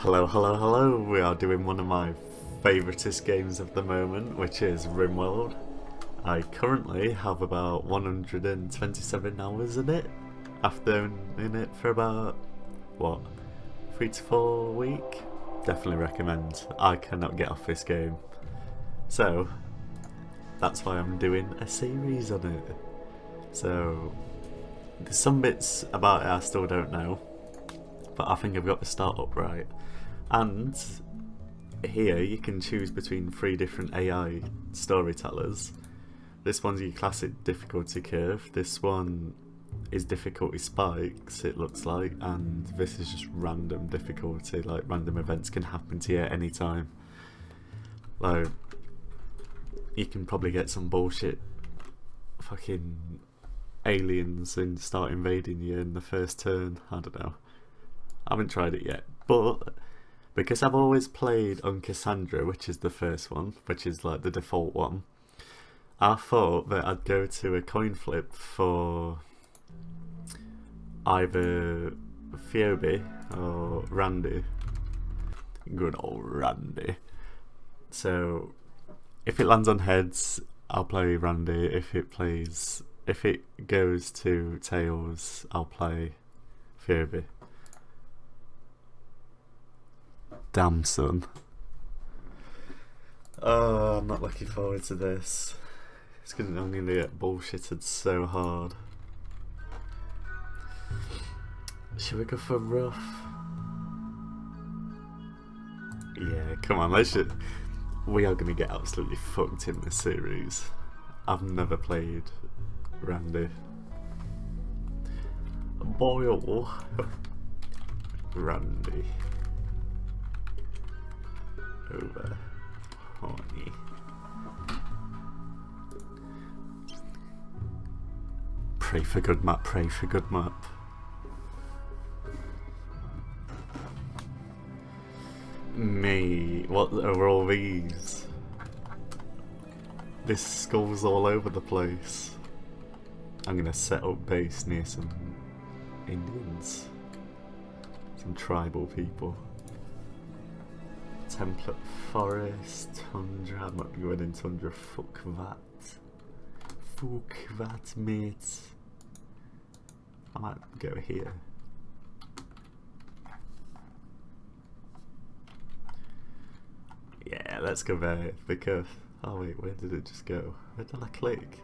Hello, hello, hello. We are doing one of my favouriteest games of the moment, which is Rimworld. I currently have about 127 hours in it, after in it for about, what, 3 to 4 weeks? Definitely recommend. I cannot get off this game. So, that's why I'm doing a series on it. So, there's some bits about it I still don't know, but I think I've got the start up right. And here you can choose between 3 different AI storytellers. This one's your classic difficulty curve, this one is difficulty spikes, it looks like, and this is just random difficulty, like random events can happen to you at any time. Like, you can probably get some bullshit fucking aliens and start invading you in the first turn, I don't know. I haven't tried it yet, but because I've always played on Cassandra, which is the first one, which is like the default one, I thought that I'd go to a coin flip for either Phoebe or Randy. Good old Randy. So if it lands on heads, I'll play Randy. If it goes to tails, I'll play Phoebe. Damn, son. Oh, I'm not looking forward to this. I'm going to get bullshitted so hard. Should we go for rough? Yeah, come on, we are going to get absolutely fucked in this series. I've never played Randy. Boyle. Randy. Over horny. Pray for good map, pray for good map. Me, what are all these? This skull's all over the place. I'm gonna set up base near some Indians, some tribal people. Template forest, tundra. I'm not going in tundra. Fuck that. Fuck that, mate. I might go here. Yeah, let's go there because. Oh wait, where did it just go? Where did I click?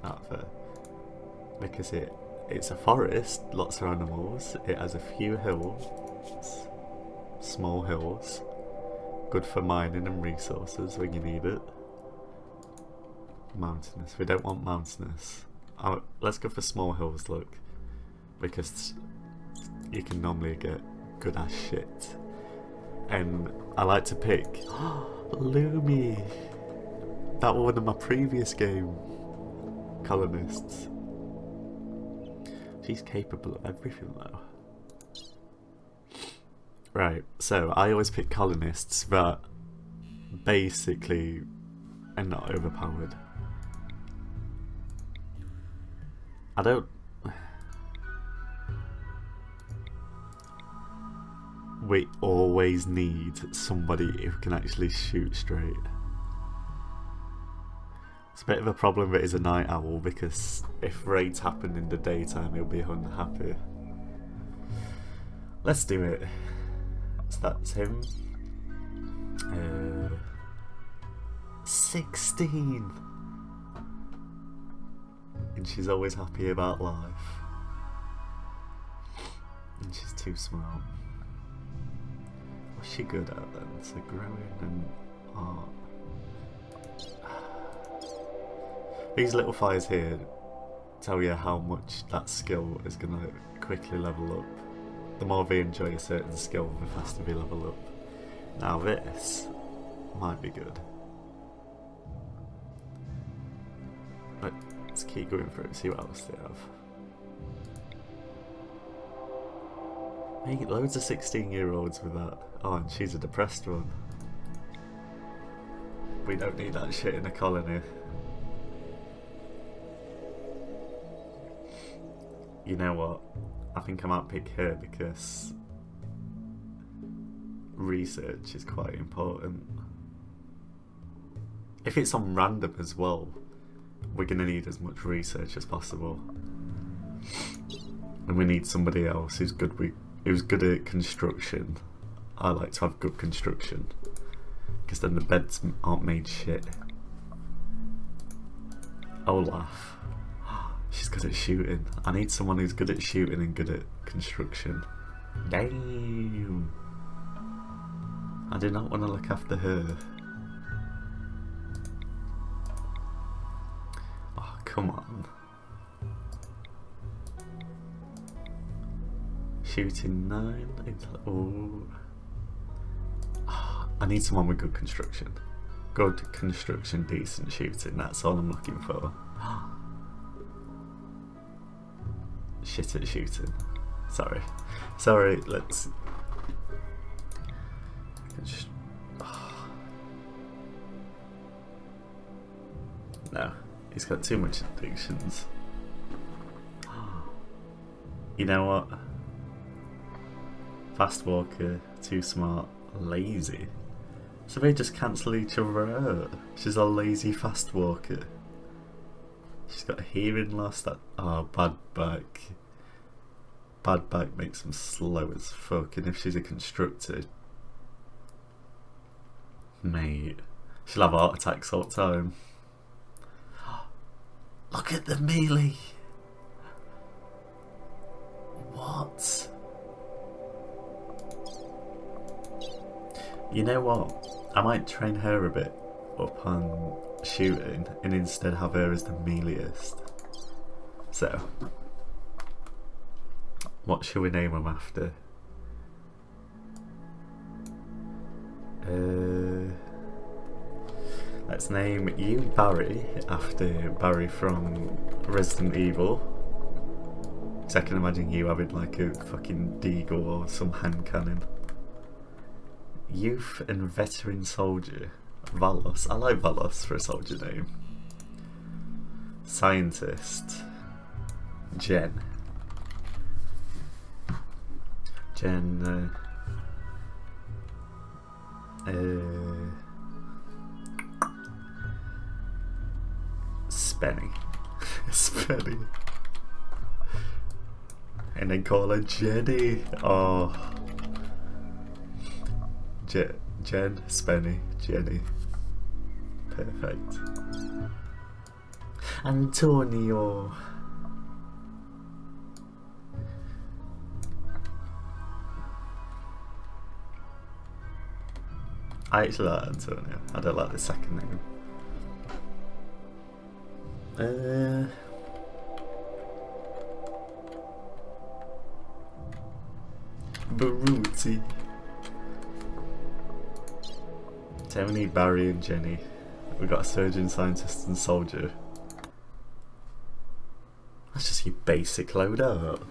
Not there. Because it's a forest, lots of animals. It has a few hills. Small hills, good for mining and resources when you need it. Mountainous, we don't want mountainous. Let's go for small hills, look, because you can normally get good ass shit. And I like to pick Lumi, that was one of my previous game, colonists. She's capable of everything though. Right, so I always pick colonists that basically are not overpowered. I don't... We always need somebody who can actually shoot straight. It's a bit of a problem that he's a night owl because if raids happen in the daytime he'll be unhappy. Let's do it. So that's him. 16! And she's always happy about life. And she's too smart. What's she good at then? So growing and art. These little fires here tell you how much that skill is going to quickly level up. The more they enjoy a certain skill, the faster they level up. Now this might be good. Let's keep going through and see what else they have. Hey, loads of 16-year-olds with that. Oh, and she's a depressed one. We don't need that shit in a colony. You know what? I think I might pick her because research is quite important. If it's on random as well, we're going to need as much research as possible. And we need somebody else who's good at construction. I like to have good construction, because then the beds aren't made shit. Olaf. She's good at shooting. I need someone who's good at shooting and good at construction. Damn. I do not want to look after her. Oh, come on. Shooting 9. Oh. I need someone with good construction. Good construction, decent shooting. That's all I'm looking for. Shit at shooting. Sorry, let's... No, he's got too much addictions. You know what? Fast walker, too smart, lazy. So they just cancel each other out. She's a lazy fast walker. She's got hearing loss. Bad back. Bad back makes them slow as fuck. And if she's a constructor, mate, she'll have heart attacks all the time. Look at the melee. What? You know what? I might train her a bit up on shooting and instead have her as the meleeist. So, what shall we name him after? Let's name you Barry after Barry from Resident Evil. So I can imagine you having like a fucking deagle or some hand cannon. Youth and veteran soldier. Valos. I like Valos for a soldier name. Scientist. Jen. Spenny. Spenny. And then call her Jenny. Oh. Jen, Spenny, Jenny. Perfect. Antonio. I actually like Antonio. I don't like the second name. Baruti. Tony, Barry and Jenny. We've got a surgeon, scientist and soldier. That's just your basic loadout.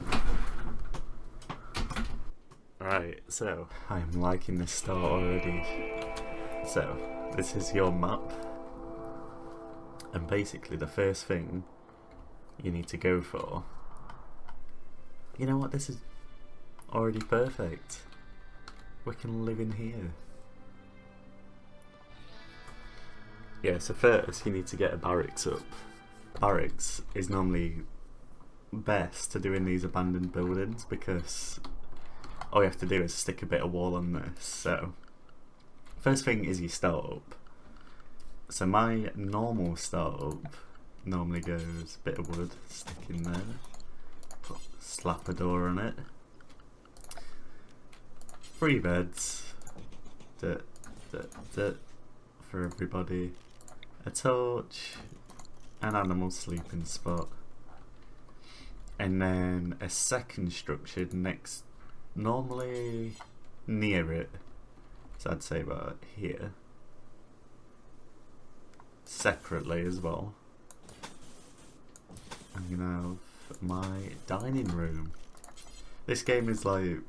Right, so I'm liking this start already. So, this is your map. And basically the first thing you need to go for... You know what, this is already perfect. We can live in here. Yeah, so first you need to get a barracks up. Barracks is normally best to do in these abandoned buildings because all you have to do is stick a bit of wall on this. So first thing is you start up. So my normal start up normally goes a bit of wood, stick in there, slap a door on it, 3 beds, for everybody, a torch, an animal sleeping spot, and then a second structure next, normally near it, so I'd say about here, separately as well. I'm gonna have my dining room. This game is like,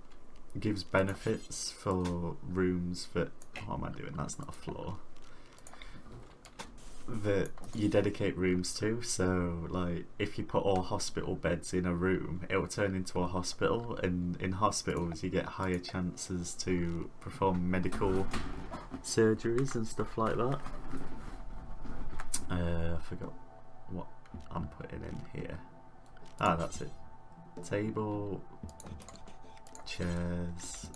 gives benefits for rooms that, what am I doing, that's not a floor. that you dedicate rooms to. So like if you put all hospital beds in a room, it will turn into a hospital, and in hospitals you get higher chances to perform medical surgeries and stuff like that. I forgot what I'm putting in here. Ah, that's it. Table, chairs,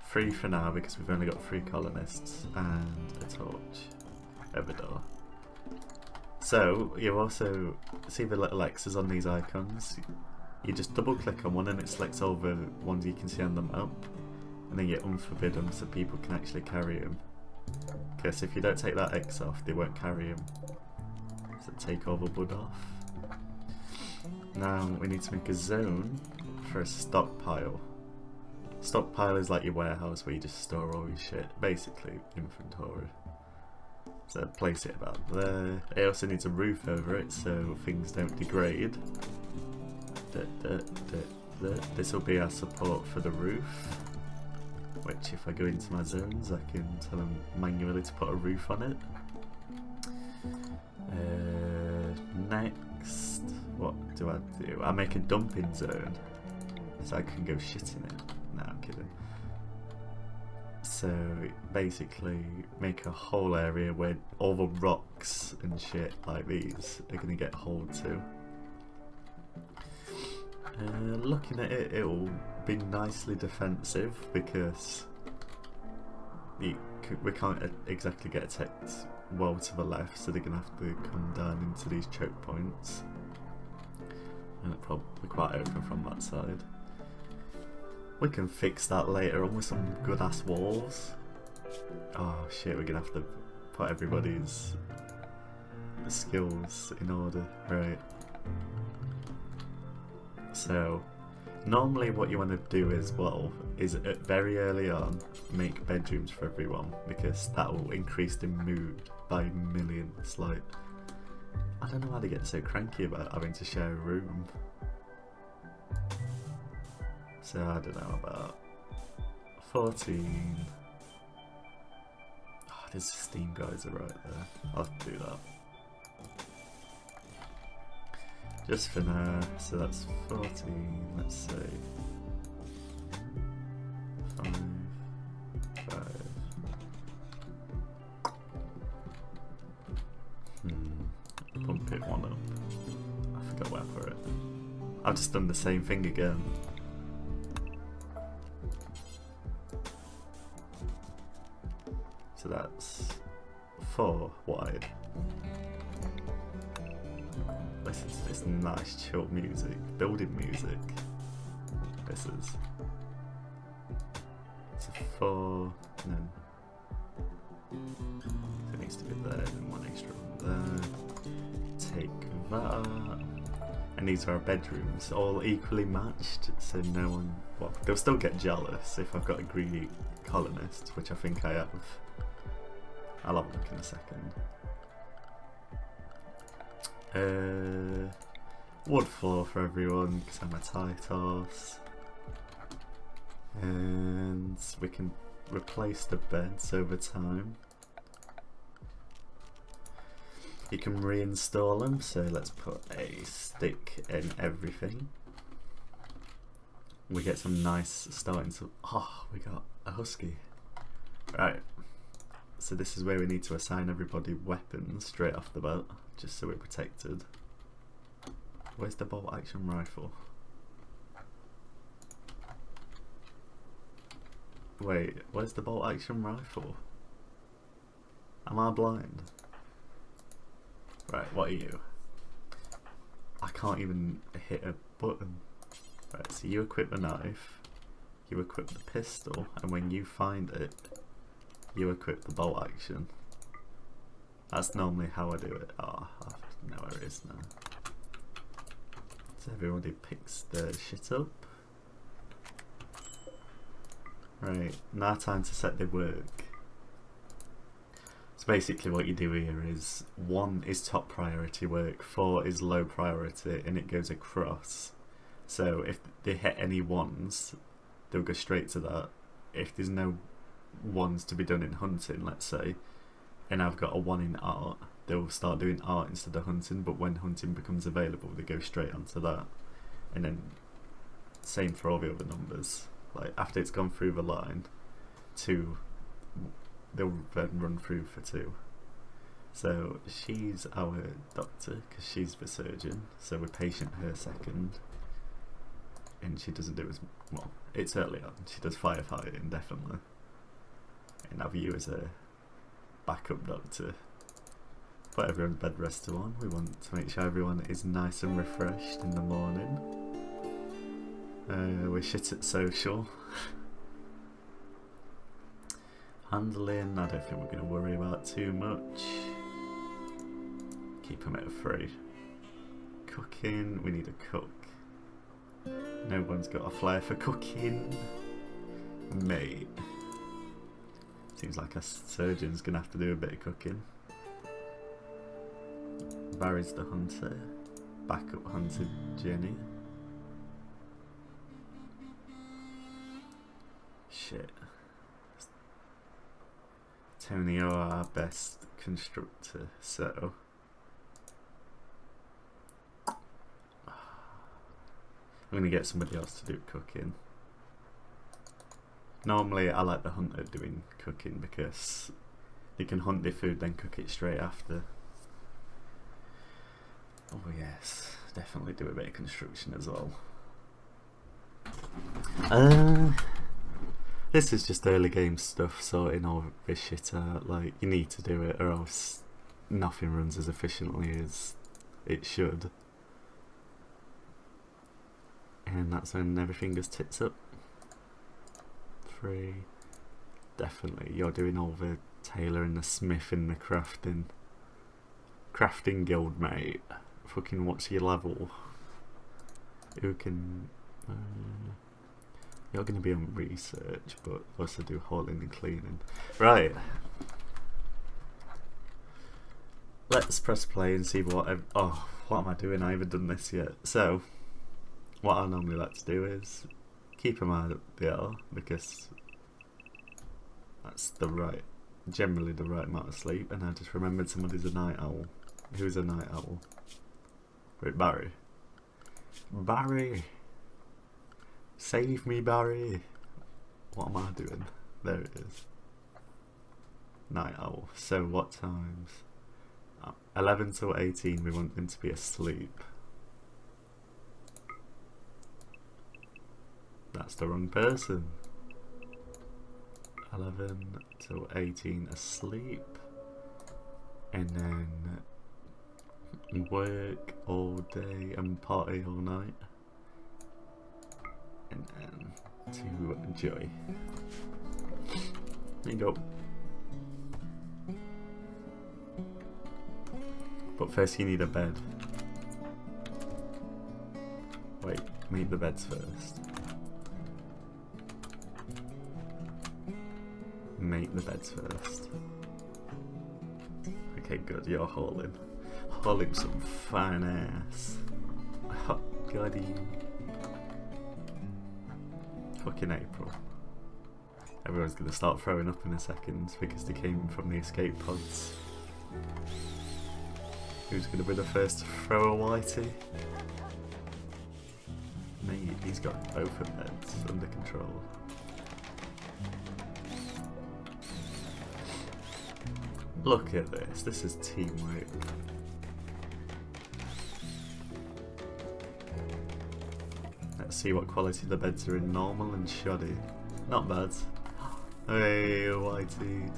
3 for now because we've only got 3 colonists, and a torch over door. So you also see the little X's on these icons. You just double click on one and it selects all the ones you can see on the map, and then you unforbid them so people can actually carry them. Because if you don't take that X off, they won't carry them. So take all the wood off. Now we need to make a zone for a stockpile. Stockpile is like your warehouse where you just store all your shit, basically inventory. So place it about there. It also needs a roof over it so things don't degrade. This will be our support for the roof, which if I go into my zones I can tell them manually to put a roof on it. Next, what do? I make a dumping zone so I can go shit in it. No, I'm kidding. So basically make a whole area where all the rocks and shit like these are going to get hauled to. Looking at it, it'll be nicely defensive because we can't exactly get attacked well to the left, so they're going to have to come down into these choke points. And it'll probably be quite open from that side. We can fix that later on with some good ass walls. Oh shit, we're gonna have to put everybody's skills in order, right? So normally what you want to do as well is very early on make bedrooms for everyone, because that will increase the mood by millions. Like, I don't know how they get so cranky about having to share a room. So I don't know, about 14. Oh, there's a steam geyser right there. I'll have to do that. Just for now, so that's 14, let's see. 5, 5. Pump it 1 up. I forgot where I put it. I've just done the same thing again. So that's 4 wide. Listen to this nice chill music, building music. This is. It's a 4, and then it needs to be there, and 1 extra one there. Take that. And these are our bedrooms, all equally matched, so no one. Well, they'll still get jealous if I've got a greedy colonist, which I think I have. I'll have a look in a second. Wood floor for everyone because I'm a tight horse. And we can replace the beds over time. You can reinstall them, so let's put a stick in everything. We get some nice starting to. Oh, we got a husky. Right. So this is where we need to assign everybody weapons straight off the bat, just so we're protected. Where's the bolt action rifle? Wait, where's the bolt action rifle? Am I blind? Right, what are you? I can't even hit a button. Right, so you equip the knife, you equip the pistol, and when you find it, you equip the bolt action. That's normally how I do it. Oh, I know where it is now. So everybody picks the shit up. Right, now time to set the work. So basically what you do here is 1 is top priority work, 4 is low priority, and it goes across. So if they hit any 1s, they'll go straight to that. If there's no 1s to be done in hunting, let's say, and I've got a 1 in art, they'll start doing art instead of hunting, but when hunting becomes available they go straight onto that. And then same for all the other numbers. Like after it's gone through the line, 2, they'll then run through for 2. So she's our doctor because she's the surgeon, so we patient her second, and she doesn't do as well. It's early on. She does firefighting definitely, and have you as a backup doctor. Put everyone's bed rest on. We want to make sure everyone is nice and refreshed in the morning. We're shit at social. Handling, I don't think we're going to worry about too much. Keep them at 3. Cooking, we need a cook. No one's got a flair for cooking. Mate. Seems like a surgeon's going to have to do a bit of cooking. Barry's the hunter. Backup hunter Jenny. Shit. Tony are our best constructor, so I'm going to get somebody else to do cooking. Normally I like the hunter doing cooking because they can hunt their food then cook it straight after. Oh yes, definitely do a bit of construction as well. This is just early game stuff, sorting all this shit out. Like, you need to do it or else nothing runs as efficiently as it should. And that's when everything goes tits up. 3. Definitely, you're doing all the tailor and the smith and the crafting. Crafting guild, mate. Fucking what's your level? Who can... you're going to be on research, but also do hauling and cleaning. Right. Let's press play and see what oh, what am I doing? I haven't done this yet. So, what I normally like to do is keep them out there because that's generally the right amount of sleep. And I just remembered somebody's a night owl. Who's a night owl? Wait, Barry. Barry! Save me, Barry! What am I doing? There it is. Night owl. So what times? 11 till 18 we want them to be asleep. That's the wrong person. 11 till 18 asleep. And then work all day and party all night. And then to enjoy. There you go. But first you need a bed. Wait, make the beds first. Make the beds first. Okay, good, you're hauling. Hauling some fine ass. Oh, goddy. Fucking April. Everyone's gonna start throwing up in a second because they came from the escape pods. Who's gonna be the first to throw a whitey? Mate, he's got both of beds under control. Look at this, this is teamwork. Let's see what quality the beds are in. Normal and shoddy. Not bad. Hey, whitey.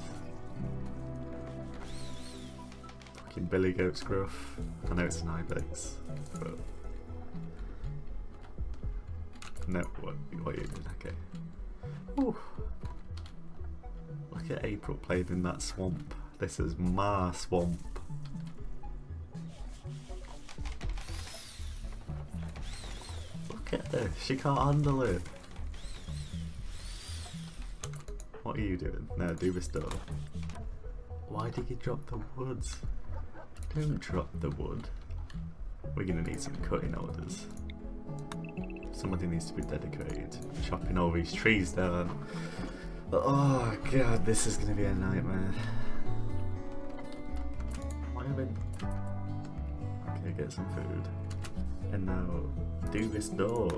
Fucking billy goat scruff. I know it's an ibex, but... No, what are you doing? Okay. Whew. Look at April playing in that swamp. This is my swamp. Look at this, she can't handle it. What are you doing? No, do this door. Why did you drop the wood? Don't drop the wood. We're gonna need some cutting orders. Somebody needs to be dedicated to chopping all these trees down. Oh god, this is gonna be a nightmare. smiling. Okay, get some food. And now do this door.